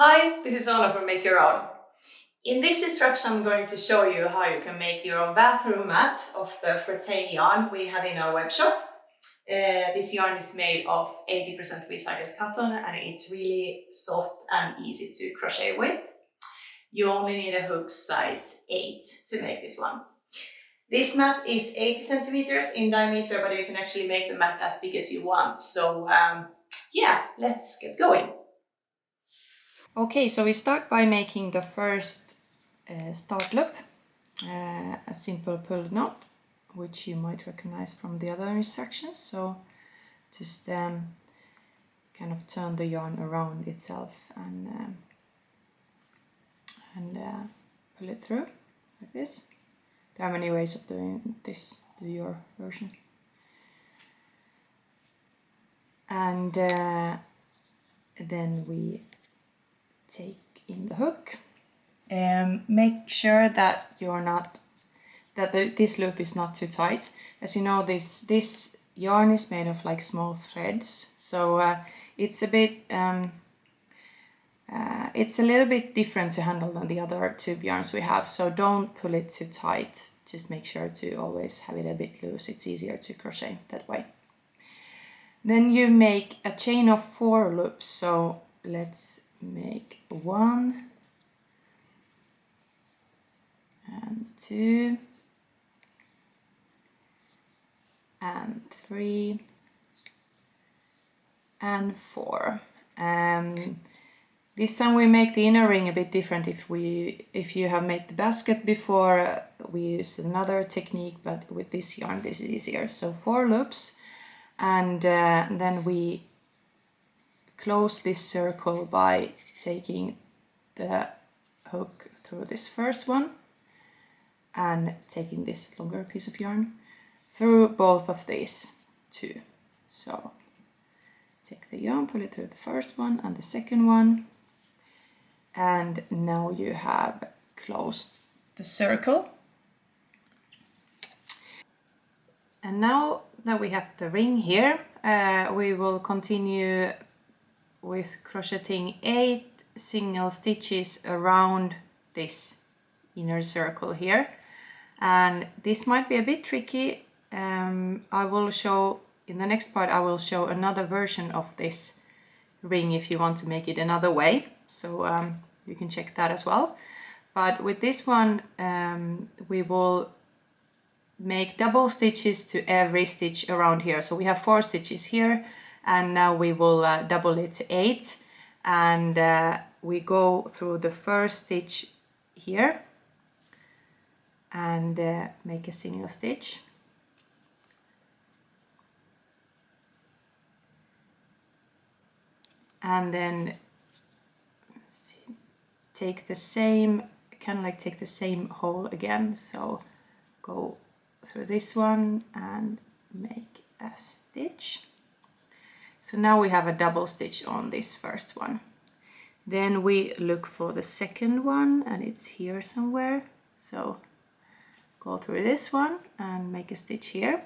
Hi, this is Oona from Make Your Own. In this instruction I'm going to show you how you can make your own bathroom mat of the Froté yarn we have in our web shop. This yarn is made of 80% recycled cotton and it's really soft and easy to crochet with. You only need a hook size 8 to make this one. This mat is 80 centimeters in diameter, but you can actually make the mat as big as you want. So yeah, let's get going. Okay, so we start by making the first start loop, a simple pulled knot, which you might recognize from the other instructions. So just kind of turn the yarn around itself and pull it through like this. There are many ways of doing this, do your version. And then we take in the hook. Make sure that this loop is not too tight. As you know, this yarn is made of like small threads, so it's a little bit different to handle than the other tube yarns we have. So don't pull it too tight. Just make sure to always have it a bit loose. It's easier to crochet that way. Then you make a chain of 4 loops. So let's make 1 and 2 and 3 and 4. This time we make the inner ring a bit different. If you have made the basket before, we use another technique, but with this yarn this is easier. So 4 loops, and then we close this circle by taking the hook through this first one and taking this longer piece of yarn through both of these 2. So take the yarn, pull it through the first one and the second one, and now you have closed the circle. And now that we have the ring here, we will continue with crocheting 8 single stitches around this inner circle here. And this might be a bit tricky. I will show in the next part, I will show another version of this ring if you want to make it another way. So you can check that as well. But with this one, we will make double stitches to every stitch around here. So we have 4 stitches here, and now we will double it to 8. And we go through the first stitch here and make a single stitch. And then take the same, take the same hole again. So go through this one and make a stitch. So now we have a double stitch on this first one. Then we look for the second one, and it's here somewhere. So go through this one and make a stitch here.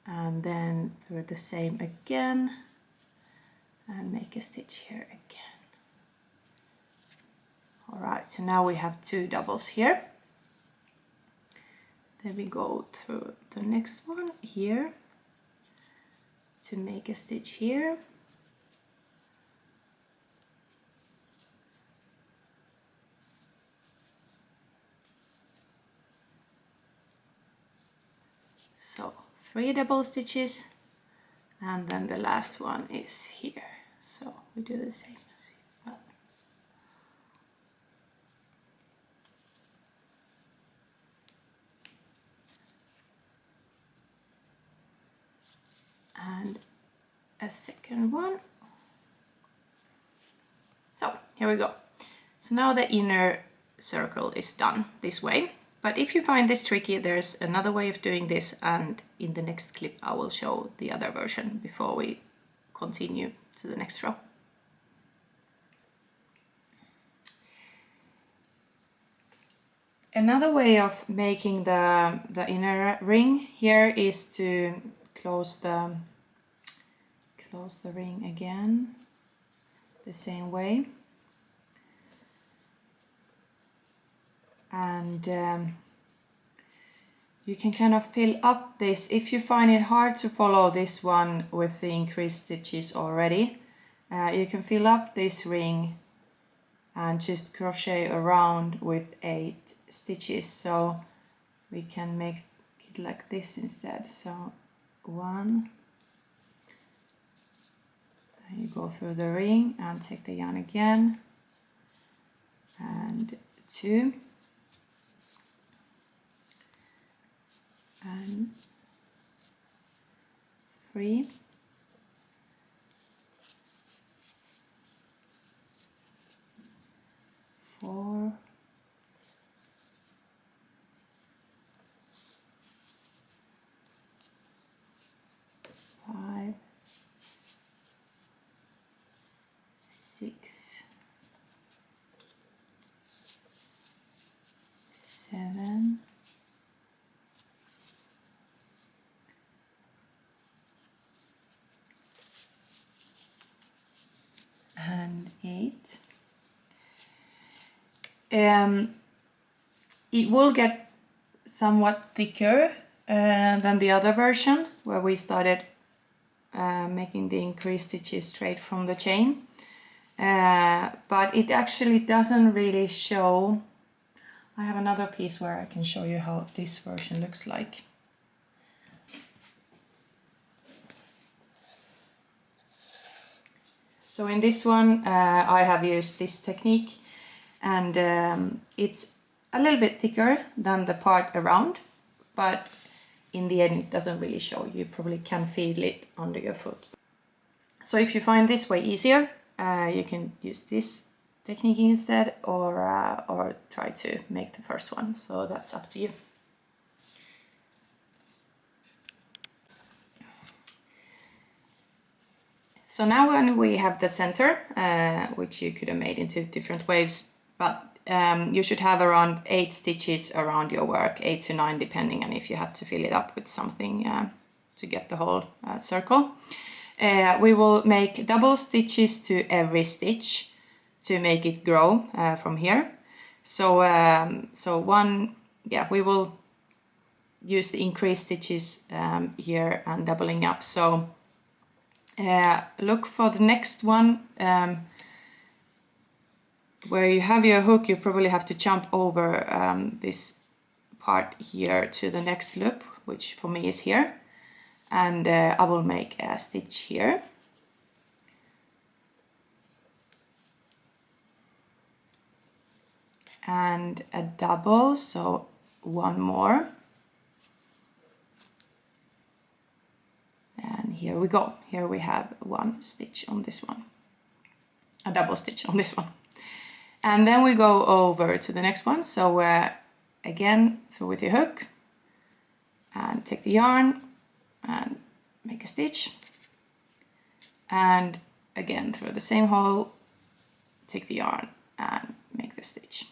And then through the same again and make a stitch here again. All right, so now we have 2 doubles here. Then we go through the next one here to make a stitch here. So 3 double stitches, and then the last one is here. So we do the same as here. And a second one. So here we go. So now the inner circle is done this way. But if you find this tricky, there's another way of doing this, and in the next clip I will show the other version before we continue to the next row. Another way of making the inner ring here is to close close the ring again the same way, and you can kind of fill up this. If you find it hard to follow this one with the increased stitches already, you can fill up this ring and just crochet around with 8 stitches. So we can make it like this instead. So 1, and you go through the ring and take the yarn again, and 2, and 3, 4, 5, 6, 7, 8. It will get somewhat thicker than the other version where we started making the increased stitches straight from the chain, but it actually doesn't really show. I have another piece where I can show you how this version looks like. So in this one I have used this technique, and it's a little bit thicker than the part around, but in the end it doesn't really show. You probably can feel it under your foot. So if you find this way easier, you can use this technique instead, or try to make the first one. So that's up to you. So now when we have the center, which you could have made into different waves, but you should have around 8 stitches around your work, 8 to 9 depending on if you have to fill it up with something to get the whole circle. We will make double stitches to every stitch to make it grow from here. So we will use the increased stitches here and doubling up. So look for the next one where you have your hook. You probably have to jump over this part here to the next loop, which for me is here, and I will make a stitch here. And a double, so 1 more. And here we go. Here we have 1 stitch on this one, a double stitch on this one. And then we go over to the next one. So again, through with your hook and take the yarn and make a stitch. And again, through the same hole, take the yarn and make the stitch.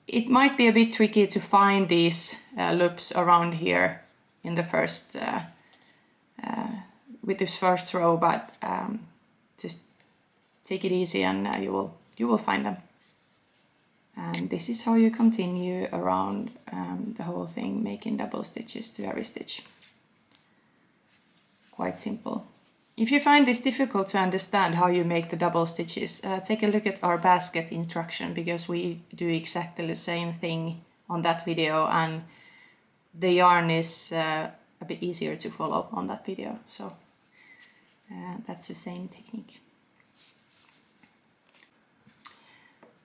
It might be a bit tricky to find these loops around here in the first with this first row, but just take it easy and you will find them. And this is how you continue around the whole thing, making double stitches to every stitch. Quite simple. If you find this difficult to understand how you make the double stitches, take a look at our basket instruction, because we do exactly the same thing on that video, and the yarn is a bit easier to follow on that video. So that's the same technique.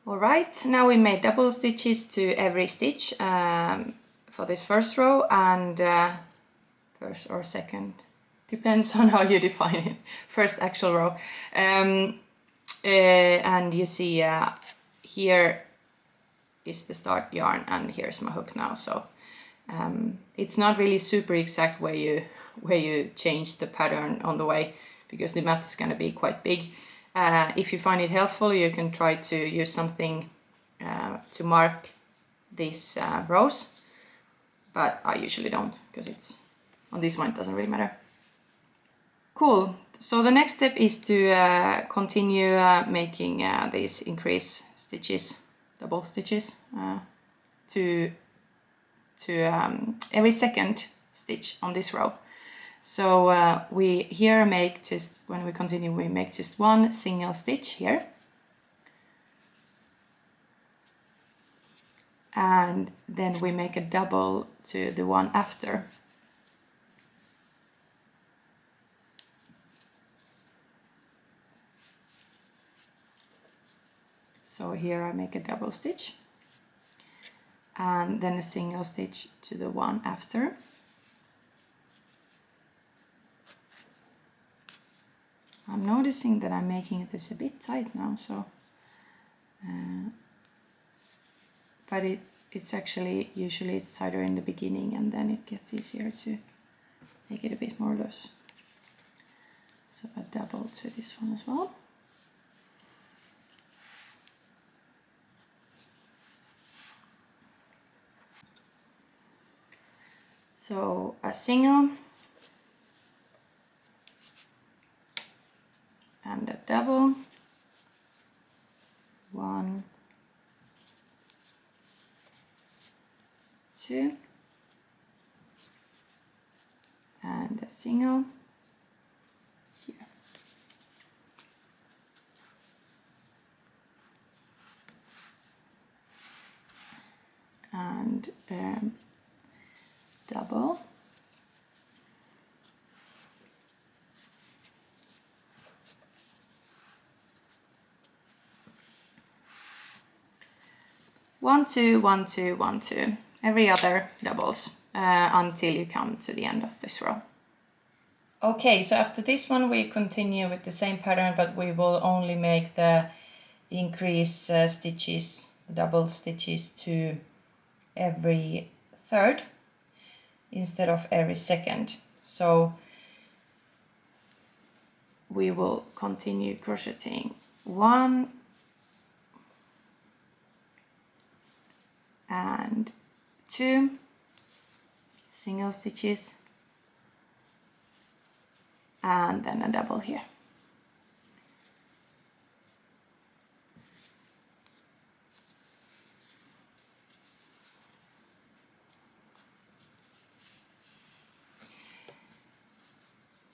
Alright, now we made double stitches to every stitch for this first row, and first or second, depends on how you define it, first actual row. And you see here is the start yarn, and here's my hook now. So it's not really super exact where you change the pattern on the way, because the mat is going to be quite big. If you find it helpful, you can try to use something to mark these rows, but I usually don't, because it's on this one it doesn't really matter. Cool. cool. So the next step is to continue making these increase stitches, double stitches, to every second stitch on this row. So we here make just, when we continue, we make just one single stitch here. And then we make a double to the one after. So here I make a double stitch and then a single stitch to the one after. I'm noticing that I'm making this a bit tight now, so but it's actually, usually it's tighter in the beginning and then it gets easier to make it a bit more loose. So a double to this one as well. So a single and a double, 1, 2, and a single here. And double. One, two, 1, 2, 1, 2. Every other doubles until you come to the end of this row. Okay, so after this one we continue with the same pattern, but we will only make the increase stitches, the double stitches, to every third instead of every second. So we will continue crocheting 1 and 2 single stitches and then a double here.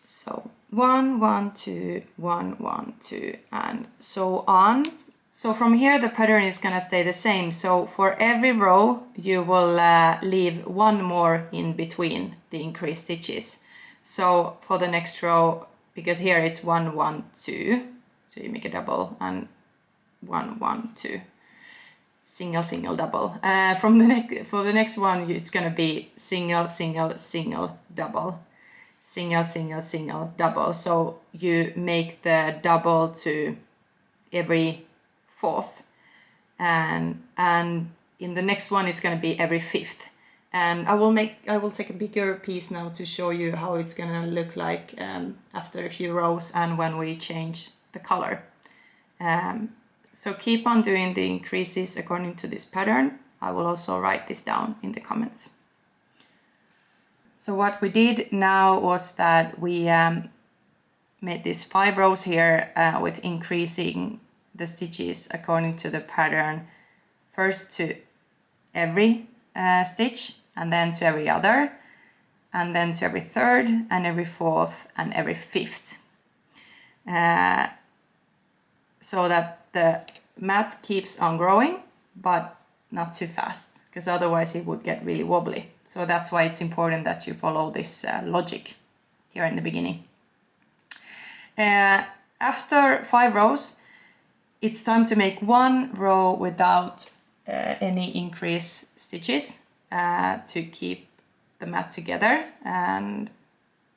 So 1, 1, 2, 1, 1, 2, and so on. So from here the pattern is gonna stay the same. So for every row you will leave one more in between the increased stitches. So for the next row, because here it's 1, 1, 2, so you make a double, and 1, 1, 2, single, single, double. For the next one it's gonna be single, single, single, double, single, single, single, double. So you make the double to every fourth, and in the next one it's going to be every fifth. And I will take a bigger piece now to show you how it's going to look like after a few rows and when we change the color. So keep on doing the increases according to this pattern. I will also write this down in the comments. So what we did now was that we made these 5 rows here with increasing the stitches according to the pattern, first to every stitch, and then to every other, and then to every third, and every fourth, and every fifth, so that the mat keeps on growing but not too fast, because otherwise it would get really wobbly. So that's why it's important that you follow this logic here in the beginning. After 5 rows it's time to make 1 row without any increase stitches to keep the mat together, and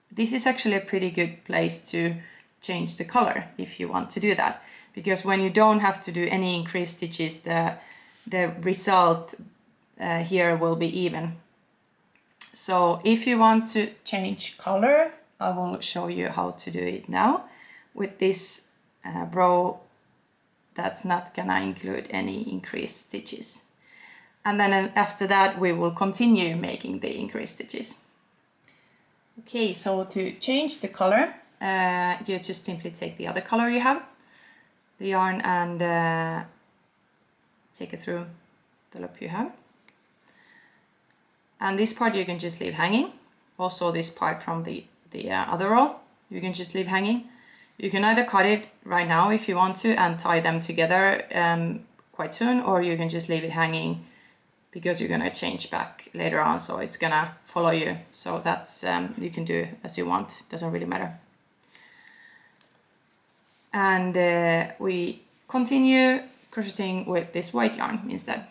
this is actually a pretty good place to change the color if you want to do that, because when you don't have to do any increase stitches, the result here will be even. So if you want to change color, I will show you how to do it now with this row that's not gonna include any increased stitches. And then after that we will continue making the increased stitches. Okay, so to change the color, you just simply take the other color you have, the yarn, and take it through the loop you have. And this part you can just leave hanging. Also this part from the other roll you can just leave hanging. You can either cut it right now if you want to and tie them together quite soon, or you can just leave it hanging because you're gonna change back later on, so it's gonna follow you. So that's you can do as you want, doesn't really matter. And we continue crocheting with this white yarn instead.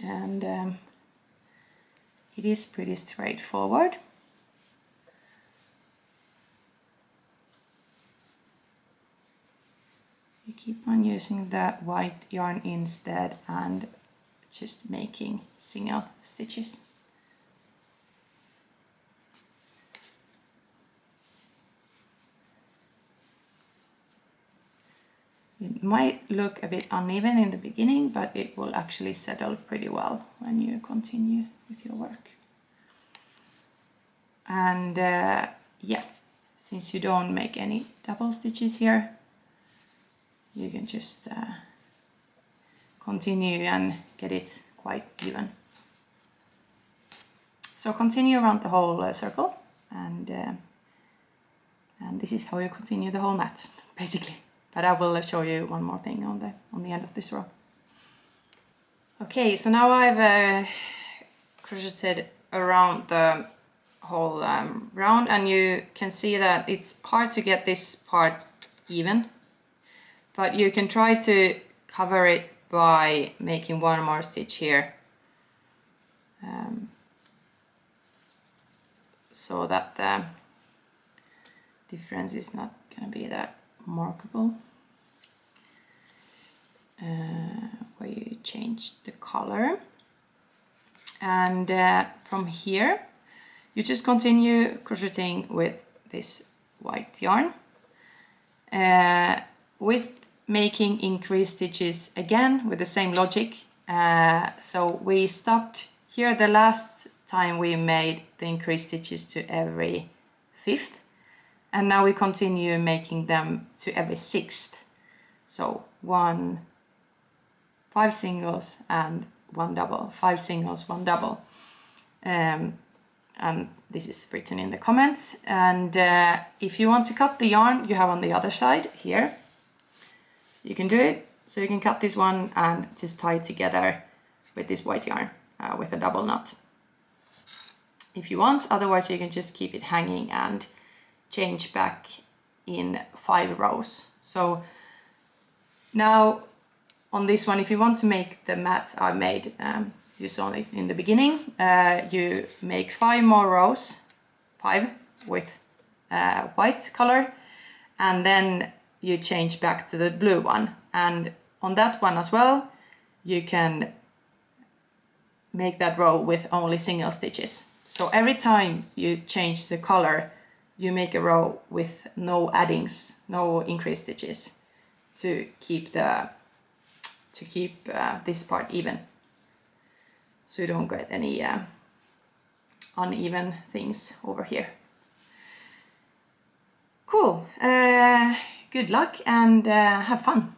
And it is pretty straightforward. You keep on using the white yarn instead and just making single stitches. It might look a bit uneven in the beginning, but it will actually settle pretty well when you continue with your work. And yeah, since you don't make any double stitches here, you can just continue and get it quite even. So continue around the whole circle, and this is how you continue the whole mat, basically. But I will show you one more thing on the end of this row. Okay, so now I've crocheted around the whole round, and you can see that it's hard to get this part even, but you can try to cover it by making one more stitch here, so that the difference is not going to be that markable, where you change the color. And from here you just continue crocheting with this white yarn, with making increased stitches again with the same logic. So we stopped here the last time we made the increased stitches to every 5th, and now we continue making them to every 6th. So 5 singles and 1 double, 5 singles, 1 double. And this is written in the comments. And if you want to cut the yarn you have on the other side here, you can do it. So you can cut this one and just tie it together with this white yarn with a double knot if you want. Otherwise you can just keep it hanging and change back in 5 rows. So now on this one, if you want to make the mat I made, you saw it in the beginning, you make 5 more rows, 5 with white color, and then you change back to the blue one. And on that one as well, you can make that row with only single stitches. So every time you change the color, you make a row with no addings, no increased stitches, to keep this part even, so you don't get any uneven things over here. Cool. Good luck and have fun.